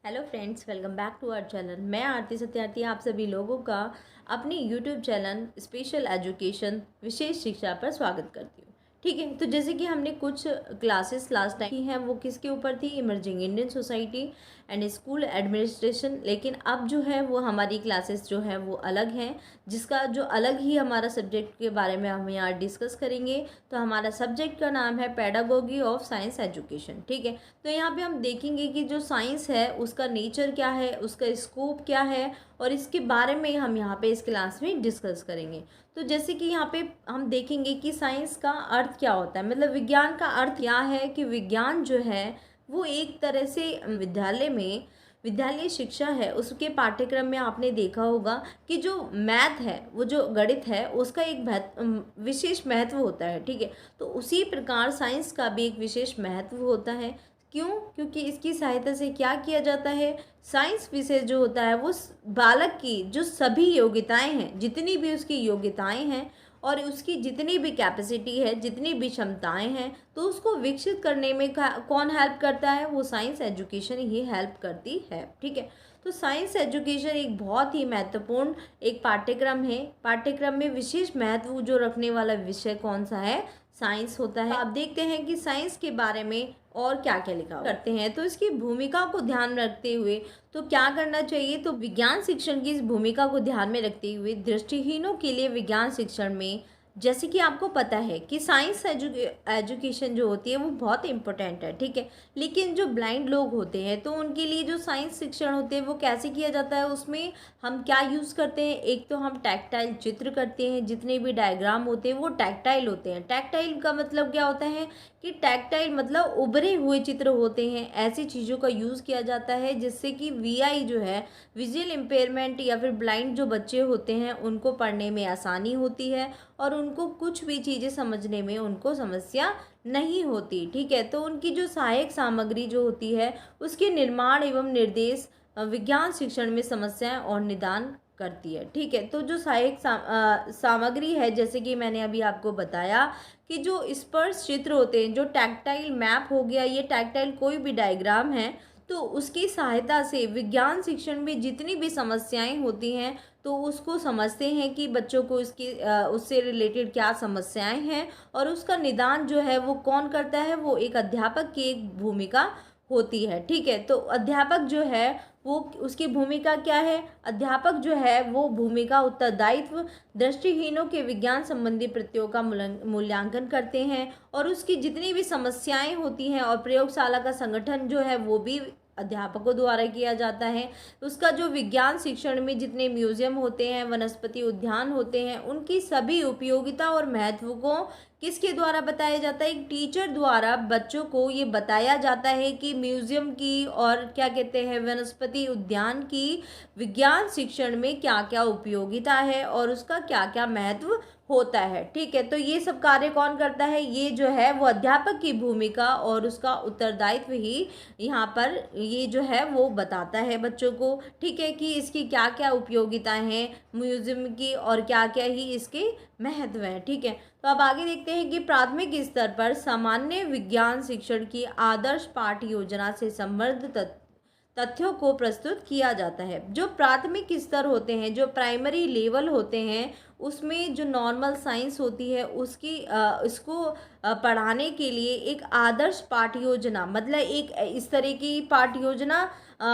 Hello friends, welcome back to our channel. मैं आरती सत्यार्थी आप सभी लोगों का अपनी यूट्यूब चैनल स्पेशल एजुकेशन विशेष शिक्षा पर स्वागत करती हूँ। ठीक है, तो जैसे कि हमने कुछ क्लासेस लास्ट टाइम की हैं, वो किसके ऊपर थी? Emerging Indian society and school administration. लेकिन अब जो है वो हमारी क्लासेस जो है वो अलग हैं, जिसका जो अलग ही हमारा सब्जेक्ट के बारे में हम यहाँ डिस्कस करेंगे। तो हमारा सब्जेक्ट का नाम है पेडागोगी ऑफ साइंस एजुकेशन। ठीक है, तो यहाँ पे हम देखेंगे कि जो साइंस है उसका नेचर क्या है, उसका स्कोप क्या है, और इसके बारे में हम यहाँ पे इस क्लास में डिस्कस करेंगे। तो जैसे कि यहाँ पे हम देखेंगे कि साइंस का अर्थ क्या होता है, मतलब विज्ञान का अर्थ क्या है कि विज्ञान जो है वो एक तरह से विद्यालय शिक्षा है, उसके पाठ्यक्रम में आपने देखा होगा कि जो मैथ है, वो जो गणित है, उसका एक विशेष महत्व होता है। ठीक है, तो उसी प्रकार साइंस का भी एक विशेष महत्व होता है। क्यों? क्योंकि इसकी सहायता से क्या किया जाता है, साइंस विषय जो होता है वो बालक की जो सभी योग्यताएं हैं, जितनी भी उसकी योग्यताएं हैं और उसकी जितनी भी कैपेसिटी है, जितनी भी क्षमताएं हैं, तो उसको विकसित करने में कौन हेल्प करता है? वो साइंस एजुकेशन ही हेल्प करती है। ठीक है, तो साइंस एजुकेशन एक बहुत ही महत्वपूर्ण एक पाठ्यक्रम है। पाठ्यक्रम में विशेष महत्व जो रखने वाला विषय कौन सा है? साइंस होता है। आप देखते हैं कि साइंस के बारे में और क्या क्या लिखा करते हैं। तो इसकी भूमिका को ध्यान में रखते हुए तो क्या करना चाहिए? तो विज्ञान शिक्षण की इस भूमिका को ध्यान में रखते हुए दृष्टिहीनों के लिए विज्ञान शिक्षण में, जैसे कि आपको पता है कि साइंस एजुकेशन जो होती है वो बहुत इंपॉर्टेंट है। ठीक है, लेकिन जो ब्लाइंड लोग होते हैं तो उनके लिए जो साइंस शिक्षण होते हैं वो कैसे किया जाता है? उसमें हम क्या यूज़ करते हैं? एक तो हम टैक्टाइल चित्र करते हैं, जितने भी डायग्राम होते हैं वो टैक्टाइल होते हैं। टैक्टाइल का मतलब क्या होता है कि टैक्टाइल मतलब उभरे हुए चित्र होते हैं। ऐसी चीज़ों का यूज़ किया जाता है जिससे कि वीआई जो है, विजुअल इम्पेयरमेंट या फिर ब्लाइंड जो बच्चे होते हैं उनको पढ़ने में आसानी होती है और उनको कुछ भी चीज़ें समझने में उनको समस्या नहीं होती। ठीक है, तो उनकी जो सहायक सामग्री जो होती है उसके निर्माण एवं निर्देश विज्ञान शिक्षण में समस्याएं और निदान करती है। ठीक है, तो जो सहायक सामग्री है, जैसे कि मैंने अभी आपको बताया कि जो स्पर्श चित्र होते हैं, जो टैक्टाइल मैप हो गया, ये टैक्टाइल कोई भी डायग्राम है, तो उसकी सहायता से विज्ञान शिक्षण में जितनी भी समस्याएं होती हैं तो उसको समझते हैं कि बच्चों को उससे रिलेटेड क्या समस्याएं हैं, और उसका निदान जो है वो कौन करता है? वो एक अध्यापक की एक भूमिका होती है। ठीक है, तो अध्यापक जो है वो, उसकी भूमिका क्या है? अध्यापक जो है वो भूमिका उत्तरदायित्व दृष्टिहीनों के विज्ञान संबंधी प्रत्यों का मूल्यांकन करते हैं, और उसकी जितनी भी समस्याएं होती हैं और प्रयोगशाला का संगठन जो है वो भी अध्यापकों द्वारा किया जाता है। उसका जो विज्ञान शिक्षण में जितने म्यूजियम होते हैं, वनस्पति उद्यान होते हैं, उनकी सभी उपयोगिता और महत्व को किसके द्वारा बताया जाता है? एक टीचर द्वारा बच्चों को ये बताया जाता है कि म्यूजियम की और क्या कहते हैं, वनस्पति उद्यान की विज्ञान शिक्षण में क्या क्या उपयोगिता है और उसका क्या क्या महत्व होता है। ठीक है, तो ये सब कार्य कौन करता है? ये जो है वो अध्यापक की भूमिका और उसका उत्तरदायित्व ही यहाँ पर ये जो है वो बताता है बच्चों को। ठीक है, कि इसकी क्या क्या उपयोगिता है म्यूजियम की और क्या क्या ही इसके महत्व हैं। ठीक है, तो अब आगे देखते हैं कि प्राथमिक स्तर पर सामान्य विज्ञान शिक्षण की आदर्श पाठ योजना से संबद्ध तथ्यों को प्रस्तुत किया जाता है। जो प्राथमिक स्तर होते हैं, जो प्राइमरी लेवल होते हैं, उसमें जो नॉर्मल साइंस होती है उसकी इसको पढ़ाने के लिए एक आदर्श पाठ योजना, मतलब एक इस तरह की पाठ योजना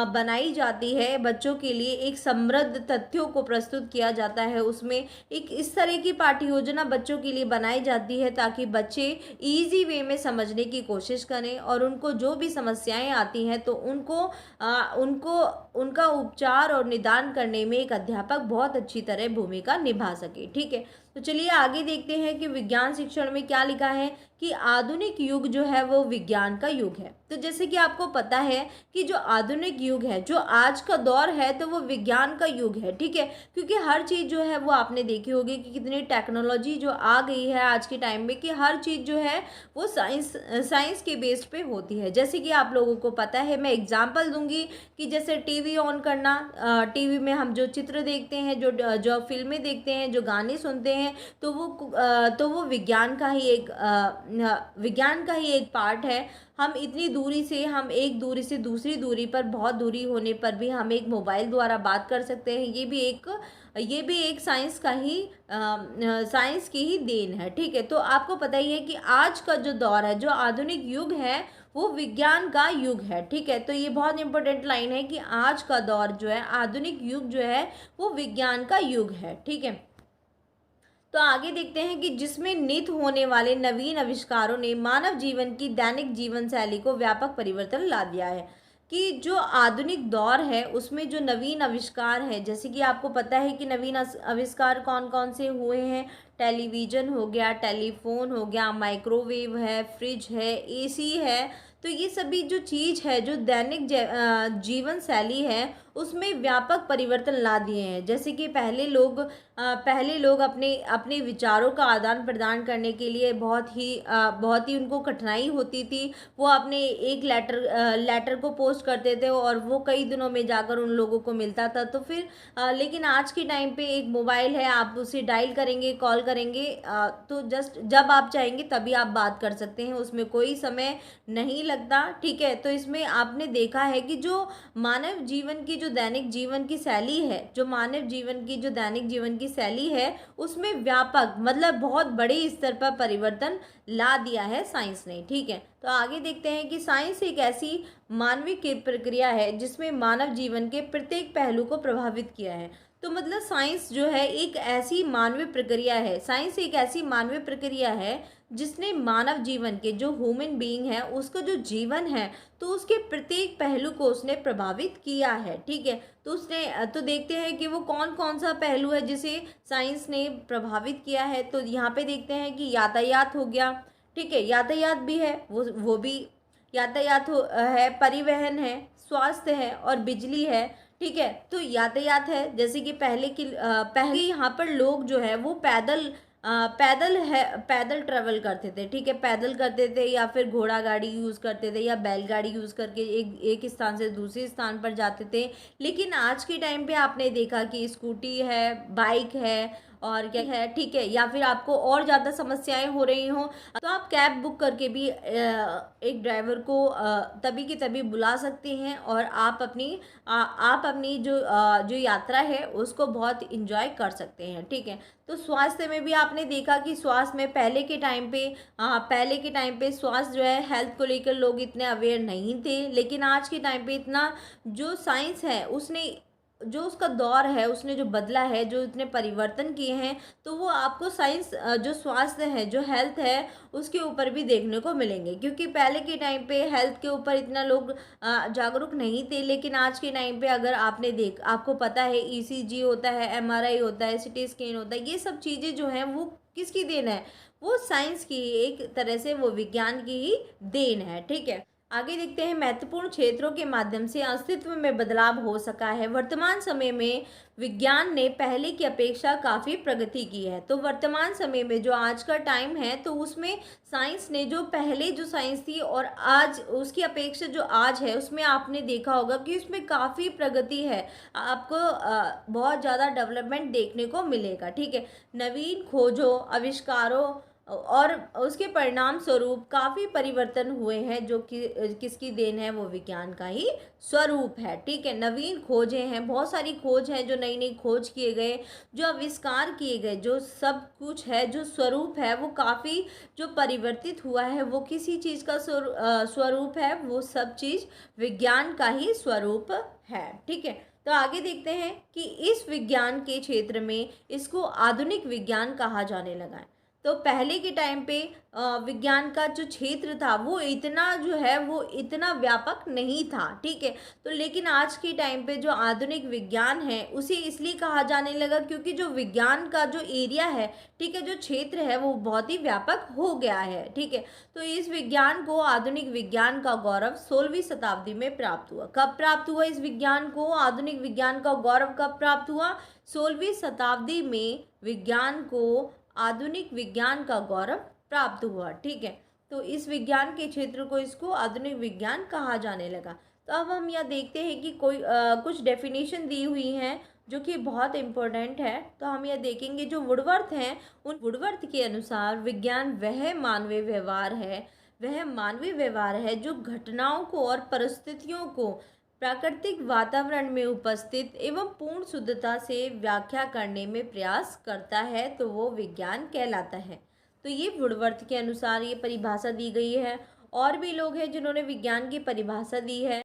बनाई जाती है बच्चों के लिए। एक समृद्ध तथ्यों को प्रस्तुत किया जाता है, उसमें एक इस तरह की पाठ्य योजना बच्चों के लिए बनाई जाती है ताकि बच्चे इजी वे में समझने की कोशिश करें, और उनको जो भी समस्याएं आती हैं तो उनको उनका उपचार और निदान करने में एक अध्यापक बहुत अच्छी तरह भूमिका निभा सके। ठीक है, तो चलिए आगे देखते हैं कि विज्ञान शिक्षण में क्या लिखा है कि आधुनिक युग जो है वो विज्ञान का युग है। तो जैसे कि आपको पता है कि जो आधुनिक युग है, जो आज का दौर है, तो वो विज्ञान का युग है। ठीक है, क्योंकि हर चीज़ जो है वो आपने देखी होगी कि कितनी टेक्नोलॉजी जो आ गई है आज के टाइम में, कि हर चीज़ जो है वो साइंस के बेस्ड पे होती है। जैसे कि आप लोगों को पता है, मैं एग्जांपल दूंगी कि जैसे टीवी ऑन करना, टीवी में हम जो चित्र देखते हैं, जो फिल्में देखते हैं, जो गाने सुनते हैं, हैं तो वो विज्ञान का ही एक पार्ट है। हम इतनी दूरी से, हम एक दूरी से दूसरी दूरी पर, बहुत दूरी होने पर भी हम एक मोबाइल द्वारा बात कर सकते हैं। ये भी एक साइंस की ही देन है। ठीक है, तो आपको पता ही है कि आज का जो दौर है, जो आधुनिक युग है, वो विज्ञान का युग है। ठीक है, तो ये बहुत इंपॉर्टेंट लाइन है कि आज का दौर जो है, आधुनिक युग जो है, वो विज्ञान का युग है। ठीक है, तो आगे देखते हैं कि जिसमें नित होने वाले नवीन आविष्कारों ने मानव जीवन की दैनिक जीवन शैली को व्यापक परिवर्तन ला दिया है। कि जो आधुनिक दौर है उसमें जो नवीन आविष्कार है, जैसे कि आपको पता है कि नवीन आविष्कार कौन कौन से हुए हैं। टेलीविज़न हो गया, टेलीफोन हो गया, माइक्रोवेव है, फ्रिज है, एसी है। तो ये सभी जो चीज़ है, जो दैनिक जीवन शैली है, उसमें व्यापक परिवर्तन ला दिए हैं। जैसे कि पहले लोग अपने अपने विचारों का आदान प्रदान करने के लिए बहुत ही उनको कठिनाई होती थी। वो अपने एक लेटर को पोस्ट करते थे और वो कई दिनों में जाकर उन लोगों को मिलता था। तो फिर लेकिन आज के टाइम पे एक मोबाइल है, आप उसे डायल करेंगे, कॉल करेंगे, तो जस्ट जब आप चाहेंगे तभी आप बात कर सकते हैं, उसमें कोई समय नहीं लगता। ठीक है, तो इसमें आपने देखा है कि जो मानव जीवन की जो दैनिक जीवन की शैली है, उसमें व्यापक, मतलब बहुत बड़े स्तर पर परिवर्तन ला दिया है साइंस ने। ठीक है, तो आगे देखते हैं कि साइंस एक ऐसी मानवीय प्रक्रिया है जिसमें मानव जीवन के प्रत्येक पहलू को प्रभावित किया है। तो मतलब साइंस जो है एक ऐसी मानवीय प्रक्रिया है जिसने मानव जीवन के, जो ह्यूमन बीइंग है, उसका जो जीवन है, तो उसके प्रत्येक पहलू को उसने प्रभावित किया है। ठीक है, तो देखते हैं कि वो कौन कौन सा पहलू है जिसे साइंस ने प्रभावित किया है। तो यहाँ पे देखते हैं कि यातायात हो गया। ठीक है, यातायात भी है, वो भी यातायात है, परिवहन है, स्वास्थ्य है और बिजली है। ठीक है, तो यातायात है, जैसे कि पहले यहाँ पर लोग जो है वो पैदल ट्रेवल करते थे। ठीक है, पैदल करते थे या फिर घोड़ा गाड़ी यूज़ करते थे या बैलगाड़ी यूज़ करके एक स्थान से दूसरे स्थान पर जाते थे। लेकिन आज के टाइम पे आपने देखा कि स्कूटी है, बाइक है और क्या है। ठीक है, या फिर आपको और ज़्यादा समस्याएं हो रही हों तो आप कैब बुक करके भी एक ड्राइवर को तभी की तभी बुला सकते हैं और आप अपनी जो यात्रा है उसको बहुत इंजॉय कर सकते हैं। ठीक है, तो स्वास्थ्य में भी आपने देखा कि स्वास्थ्य में पहले के टाइम पे स्वास्थ्य जो है, हेल्थ को लेकर लोग इतने अवेयर नहीं थे। लेकिन आज के टाइम पे इतना जो साइंस है उसने, जो उसका दौर है, उसने जो बदला है, जो इतने परिवर्तन किए हैं, तो वो आपको साइंस जो स्वास्थ्य है, जो हेल्थ है, उसके ऊपर भी देखने को मिलेंगे। क्योंकि पहले के टाइम पे हेल्थ के ऊपर इतना लोग जागरूक नहीं थे। लेकिन आज के टाइम पे अगर आपको पता है ईसीजी होता है, एमआरआई होता है, सिटी स्कैन होता है, ये सब चीज़ें जो हैं वो किसकी देन है? वो साइंस की ही, एक तरह से वो विज्ञान की ही देन है। ठीक है, आगे देखते हैं, महत्वपूर्ण क्षेत्रों के माध्यम से अस्तित्व में बदलाव हो सका है। वर्तमान समय में विज्ञान ने पहले की अपेक्षा काफ़ी प्रगति की है। तो वर्तमान समय में जो आज का टाइम है, तो उसमें साइंस ने, जो पहले जो साइंस थी और आज उसकी अपेक्षा जो आज है, उसमें आपने देखा होगा कि उसमें काफ़ी प्रगति है। आपको बहुत ज़्यादा डेवलपमेंट देखने को मिलेगा। ठीक है, नवीन खोजों, आविष्कारों और उसके परिणाम स्वरूप काफ़ी परिवर्तन हुए हैं, जो कि किसकी देन है? वो विज्ञान का ही स्वरूप है। ठीक है, नवीन खोजें हैं, बहुत सारी खोज हैं, जो नई नई खोज किए गए, जो आविष्कार किए गए, जो सब कुछ है, जो स्वरूप है, वो काफ़ी जो परिवर्तित हुआ है, वो किसी चीज़ का स्वरूप है? वो सब चीज़ विज्ञान का ही स्वरूप है। ठीक है, तो आगे देखते हैं कि इस विज्ञान के क्षेत्र में इसको आधुनिक विज्ञान कहा जाने लगा है। तो पहले के टाइम पे विज्ञान का जो क्षेत्र था वो इतना व्यापक नहीं था। ठीक है, तो लेकिन आज के टाइम पे जो आधुनिक विज्ञान है उसे इसलिए कहा जाने लगा क्योंकि जो विज्ञान का जो एरिया है, ठीक है, जो क्षेत्र है, वो बहुत ही व्यापक हो गया है। ठीक है, तो इस विज्ञान को, आधुनिक विज्ञान का गौरव 16वीं शताब्दी में प्राप्त हुआ। कब प्राप्त हुआ? इस विज्ञान को, आधुनिक विज्ञान का गौरव कब प्राप्त हुआ? 16वीं शताब्दी में विज्ञान को, आधुनिक विज्ञान का गौरव प्राप्त हुआ। ठीक है, तो इस विज्ञान के क्षेत्र को, इसको आधुनिक विज्ञान कहा जाने लगा। तो अब हम यह देखते हैं कि कुछ डेफिनेशन दी हुई हैं जो कि बहुत इम्पोर्टेंट है। तो हम यह देखेंगे जो वुडवर्थ हैं, उन वुडवर्थ के अनुसार विज्ञान वह मानवीय व्यवहार है जो घटनाओं को और परिस्थितियों को प्राकृतिक वातावरण में उपस्थित एवं पूर्ण शुद्धता से व्याख्या करने में प्रयास करता है, तो वो विज्ञान कहलाता है। तो ये वुडवर्थ के अनुसार ये परिभाषा दी गई है। और भी लोग हैं जिन्होंने विज्ञान की परिभाषा दी है।